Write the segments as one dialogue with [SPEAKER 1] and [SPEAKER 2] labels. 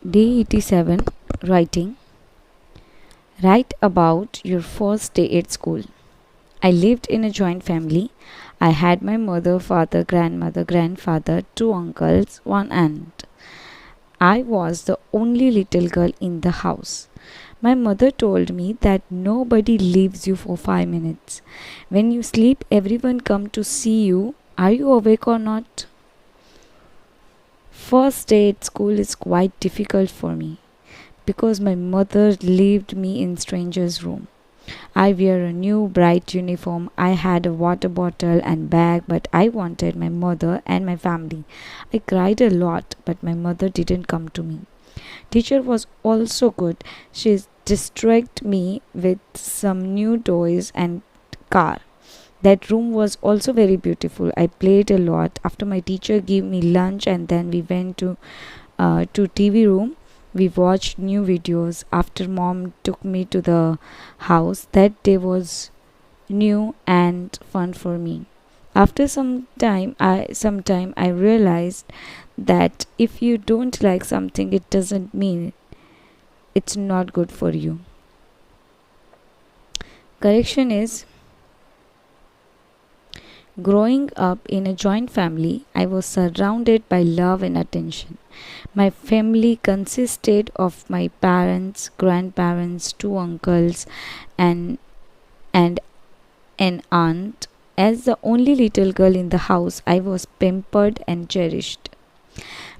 [SPEAKER 1] Day 87. Writing. Write about your first day at school. I lived in a joint family. I had my mother, father, grandmother, grandfather, two uncles, one aunt. I was the only little girl in the house. My mother told me that nobody leaves you for 5 minutes. When you sleep, everyone come to see you. Are you awake or not? First day at school is quite difficult for me because my mother left me in stranger's room. I wear a new bright uniform. I had a water bottle and bag, but I wanted my mother and my family. I cried a lot, but my mother didn't come to me. Teacher was also good. She distracted me with some new toys and car. That room was also very beautiful. I played a lot. After my teacher gave me lunch and then we went to TV room. We watched new videos. After mom took me to the house, that day was new and fun for me. After some time I realized that if you don't like something, it doesn't mean it's not good for you. Correction is, growing up in a joint family, I was surrounded by love and attention. My family consisted of my parents, grandparents, two uncles, and and an aunt. As the only little girl in the house, I was pampered and cherished.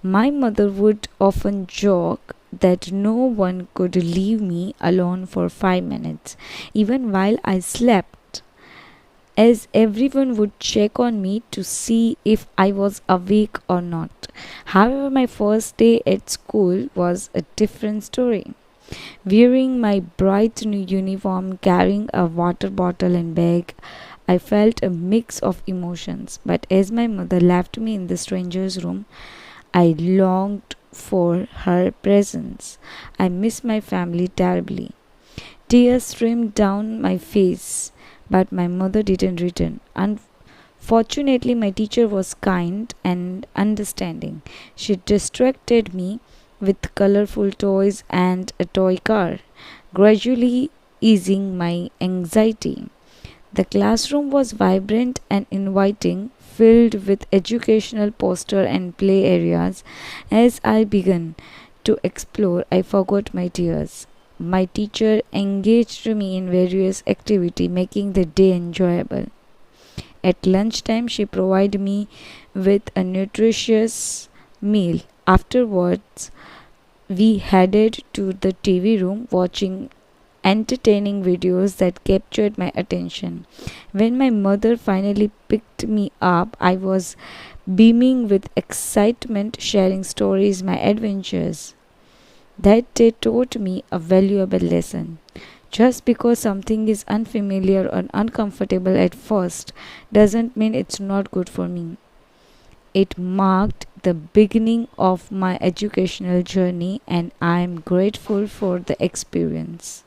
[SPEAKER 1] My mother would often joke that no one could leave me alone for 5 minutes, even while I slept, as everyone would check on me to see if I was awake or not. However, my first day at school was a different story. Wearing my bright new uniform, carrying a water bottle and bag, I felt a mix of emotions. But as my mother left me in the stranger's room, I longed for her presence. I miss my family terribly. Tears streamed down my face, but my mother didn't return. Unfortunately, my teacher was kind and understanding. She distracted me with colorful toys and a toy car, gradually easing my anxiety. The classroom was vibrant and inviting, filled with educational poster and play areas. As I began to explore, I forgot my tears. My teacher engaged me in various activities, making the day enjoyable. At lunchtime, she provided me with a nutritious meal. Afterwards, we headed to the TV room, watching entertaining videos that captured my attention. When my mother finally picked me up, I was beaming with excitement, sharing stories, my adventures. That day taught me a valuable lesson. Just because something is unfamiliar or uncomfortable at first doesn't mean it's not good for me. It marked the beginning of my educational journey, and I am grateful for the experience.